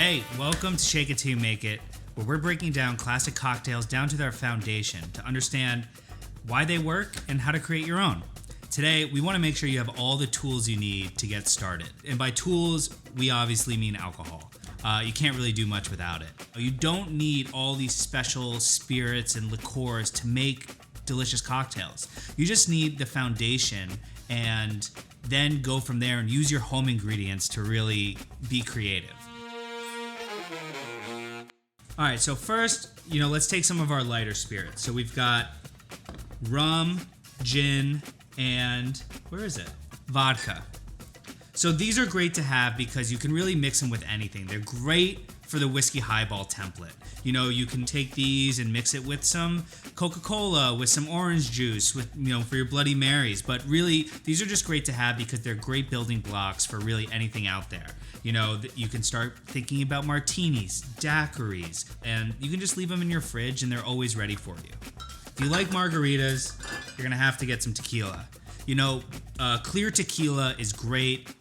Hey, welcome to Shake It Till You Make It, where we're breaking down classic cocktails down to their foundation to understand why they work and how to create your own. Today, we want to make sure you have all the tools you need to get started. And by tools, we obviously mean alcohol. You can't really do much without it. You don't need all these special spirits and liqueurs to make delicious cocktails. You just need the foundation and then go from there and use your home ingredients to really be creative. All right, so first, let's take some of our lighter spirits. So we've got rum, gin, and where is it? Vodka. So these are great to have because you can really mix them with anything. They're great for the whiskey highball template. You can take these and mix it with some Coca-Cola, with some orange juice, with for your Bloody Marys. But really, these are just great to have because they're great building blocks for really anything out there. You can start thinking about martinis, daiquiris, and you can just leave them in your fridge and they're always ready for you. If you like margaritas, you're gonna have to get some tequila. Clear tequila is great.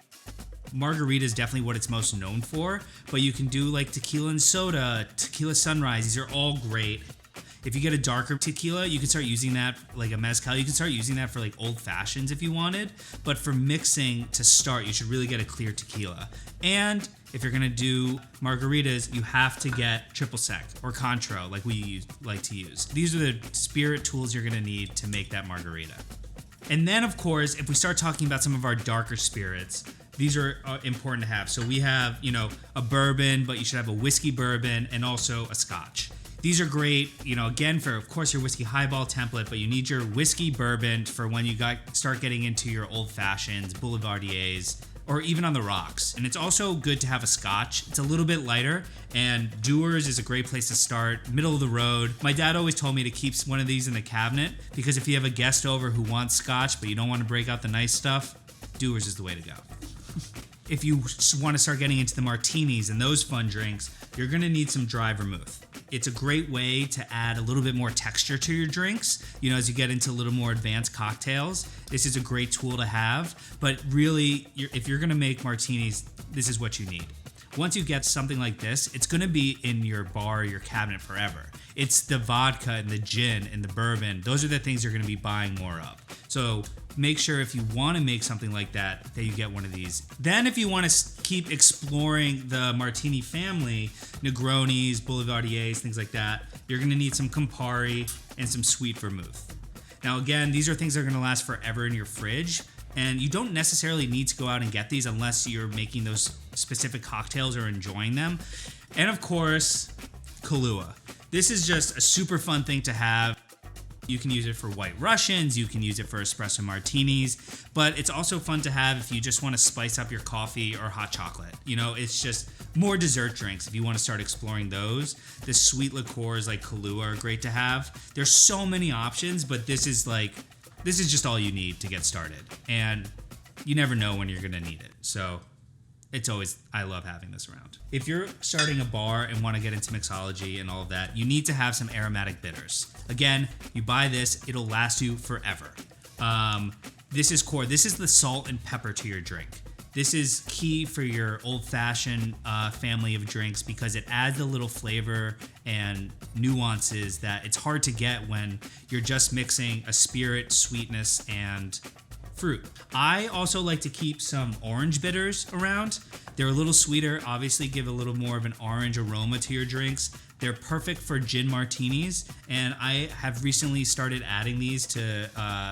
Margarita is definitely what it's most known for, but you can do like tequila and soda, tequila sunrise. These are all great. If you get a darker tequila, you can start using that like a mezcal. You can start using that for like old fashions if you wanted. But for mixing to start, you should really get a clear tequila. And if you're gonna do margaritas, you have to get triple sec or Cointreau like we like to use. These are the spirit tools you're gonna need to make that margarita. And then of course, if we start talking about some of our darker spirits, these are important to have. So we have, a bourbon, but you should have a whiskey bourbon and also a scotch. These are great, again, for, of course, your whiskey highball template, but you need your whiskey bourbon for when you start getting into your old fashions, boulevardiers, or even on the rocks. And it's also good to have a scotch. It's a little bit lighter, and Dewar's is a great place to start, middle of the road. My dad always told me to keep one of these in the cabinet because if you have a guest over who wants scotch, but you don't want to break out the nice stuff, Dewar's is the way to go. If you want to start getting into the martinis and those fun drinks, you're going to need some dry vermouth. It's a great way to add a little bit more texture to your drinks. As you get into a little more advanced cocktails, this is a great tool to have. But really, if you're going to make martinis, this is what you need. Once you get something like this, it's going to be in your bar or your cabinet forever. It's the vodka and the gin and the bourbon. Those are the things you're going to be buying more of. So make sure if you want to make something like that you get one of these. Then if you want to keep exploring the martini family, Negronis, Boulevardiers, things like that, you're going to need some Campari and some sweet vermouth. Now again, these are things that are going to last forever in your fridge. And you don't necessarily need to go out and get these unless you're making those specific cocktails or enjoying them. And of course, Kahlua. This is just a super fun thing to have. You can use it for White Russians, you can use it for espresso martinis, but it's also fun to have if you just want to spice up your coffee or hot chocolate. It's just more dessert drinks if you want to start exploring those. The sweet liqueurs like Kahlua are great to have. There's so many options, but this is just all you need to get started. And you never know when you're going to need it. So I love having this around. If you're starting a bar and want to get into mixology and all of that, you need to have some aromatic bitters. Again, you buy this, it'll last you forever. This is core. This is the salt and pepper to your drink. This is key for your old-fashioned family of drinks because it adds a little flavor and nuances that it's hard to get when you're just mixing a spirit, sweetness, and fruit. I also like to keep some orange bitters around. They're a little sweeter, obviously give a little more of an orange aroma to your drinks. They're perfect for gin martinis, and I have recently started adding these to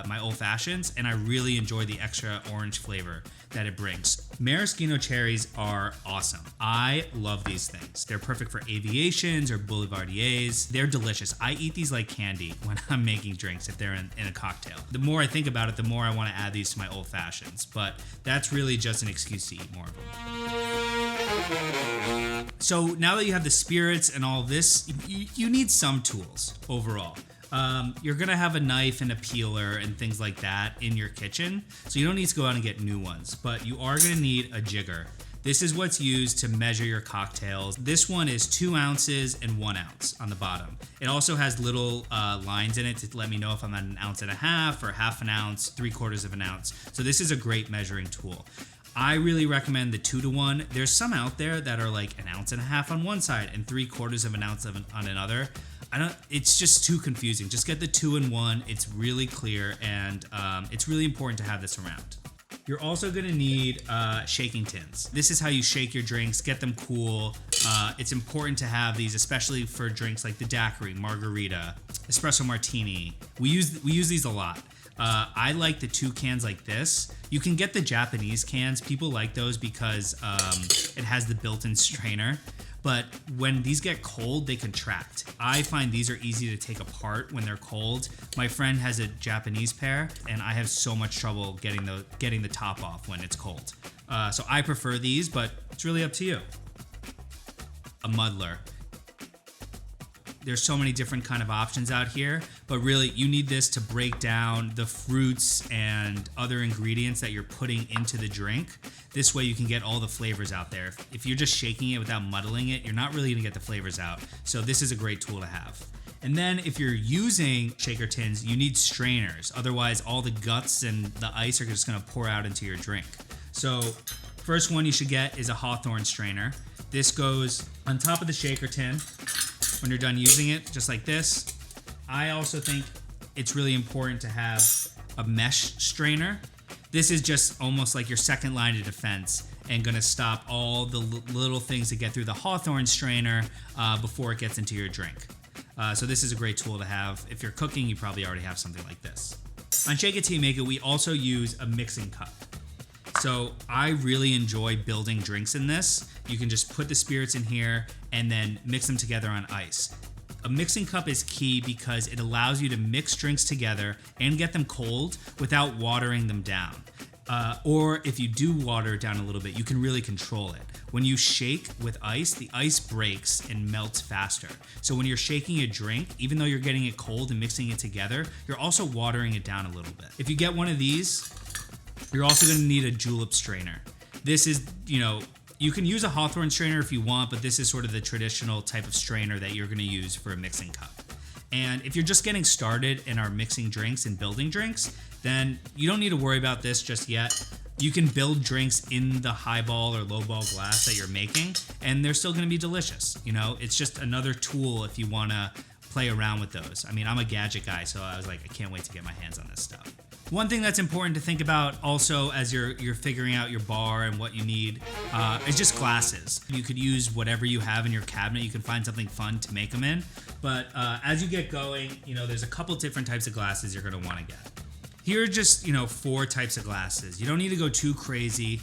my old fashions, and I really enjoy the extra orange flavor that it brings. Maraschino cherries are awesome. I love these things. They're perfect for aviations or boulevardiers. They're delicious. I eat these like candy when I'm making drinks if they're in a cocktail. The more I think about it, the more I want to add these to my old fashions, but that's really just an excuse to eat more of them. So now that you have the spirits and all this, you need some tools overall. You're gonna have a knife and a peeler and things like that in your kitchen, so you don't need to go out and get new ones, but you are gonna need a jigger. This is what's used to measure your cocktails. This one is 2 ounces and 1 ounce on the bottom. It also has little lines in it to let me know if I'm at 1.5 ounces or 1/2 ounce, 3/4 ounce. So this is a great measuring tool. I really recommend the 2-to-1. There's some out there that are like 1.5 ounces on one side and 3/4 ounce on another. It's just too confusing. Just get the 2-in-1. It's really clear, and it's really important to have this around. You're also gonna need shaking tins. This is how you shake your drinks, get them cool. It's important to have these, especially for drinks like the daiquiri, margarita, espresso martini. We use these a lot. I like the 2 cans like this. You can get the Japanese cans. People like those because it has the built-in strainer. But when these get cold, they contract. I find these are easy to take apart when they're cold. My friend has a Japanese pair, and I have so much trouble getting the top off when it's cold. So I prefer these, but it's really up to you. A muddler. There's so many different kind of options out here, but really you need this to break down the fruits and other ingredients that you're putting into the drink. This way you can get all the flavors out there. If you're just shaking it without muddling it, you're not really gonna get the flavors out. So this is a great tool to have. And then if you're using shaker tins, you need strainers. Otherwise all the guts and the ice are just gonna pour out into your drink. So first one you should get is a Hawthorne strainer. This goes on top of the shaker tin. When you're done using it, just like this. I also think it's really important to have a mesh strainer. This is just almost like your second line of defense and gonna stop all the little things that get through the Hawthorne strainer before it gets into your drink. So this is a great tool to have. If you're cooking, you probably already have something like this. On Shake It Till You Make It, we also use a mixing cup. So I really enjoy building drinks in this. You can just put the spirits in here and then mix them together on ice. A mixing cup is key because it allows you to mix drinks together and get them cold without watering them down. Or if you do water it down a little bit, you can really control it. When you shake with ice, the ice breaks and melts faster. So when you're shaking a drink, even though you're getting it cold and mixing it together, you're also watering it down a little bit. If you get one of these, you're also gonna need a julep strainer. This is, you can use a Hawthorne strainer if you want, but this is sort of the traditional type of strainer that you're gonna use for a mixing cup. And if you're just getting started and are mixing drinks and building drinks, then you don't need to worry about this just yet. You can build drinks in the highball or lowball glass that you're making, and they're still gonna be delicious. It's just another tool if you wanna play around with those. I mean, I'm a gadget guy, so I was like, I can't wait to get my hands on this stuff. One thing that's important to think about also as you're figuring out your bar and what you need is just glasses. You could use whatever you have in your cabinet. You can find something fun to make them in. But as you get going, there's a couple different types of glasses you're gonna wanna get. Here are just, 4 types of glasses. You don't need to go too crazy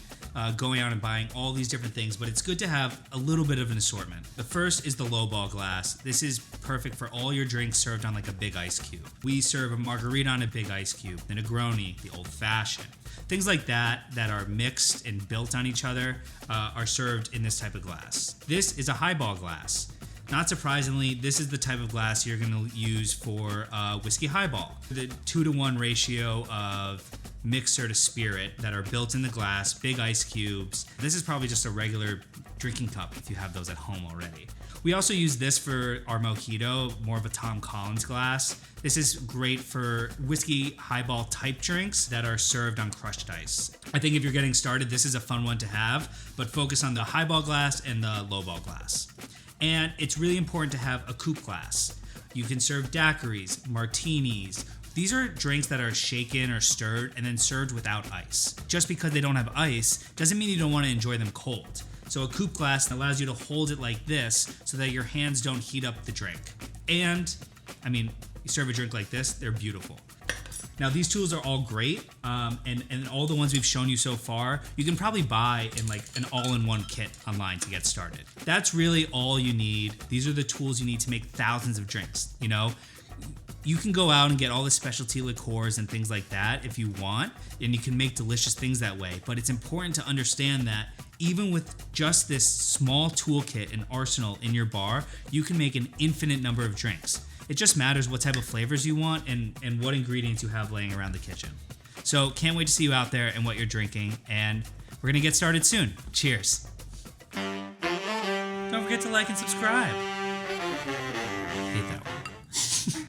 going out and buying all these different things, but it's good to have a little bit of an assortment. The first is the lowball glass. This is perfect for all your drinks served on like a big ice cube. We serve a margarita on a big ice cube, the Negroni, the old fashioned. Things like that are mixed and built on each other are served in this type of glass. This is a highball glass. Not surprisingly, this is the type of glass you're gonna use for whiskey highball. The 2-to-1 ratio of mixer to spirit that are built in the glass, big ice cubes. This is probably just a regular drinking cup if you have those at home already. We also use this for our mojito, more of a Tom Collins glass. This is great for whiskey highball type drinks that are served on crushed ice. I think if you're getting started, this is a fun one to have, but focus on the highball glass and the lowball glass. And it's really important to have a coupe glass. You can serve daiquiris, martinis. These are drinks that are shaken or stirred and then served without ice. Just because they don't have ice doesn't mean you don't want to enjoy them cold. So a coupe glass allows you to hold it like this so that your hands don't heat up the drink. And, you serve a drink like this, they're beautiful. Now these tools are all great, and all the ones we've shown you so far, you can probably buy in like an all-in-one kit online to get started. That's really all you need. These are the tools you need to make thousands of drinks, You can go out and get all the specialty liqueurs and things like that if you want, and you can make delicious things that way. But it's important to understand that even with just this small toolkit and arsenal in your bar, you can make an infinite number of drinks. It just matters what type of flavors you want and what ingredients you have laying around the kitchen. So can't wait to see you out there and what you're drinking, and we're gonna get started soon. Cheers. Don't forget to like and subscribe.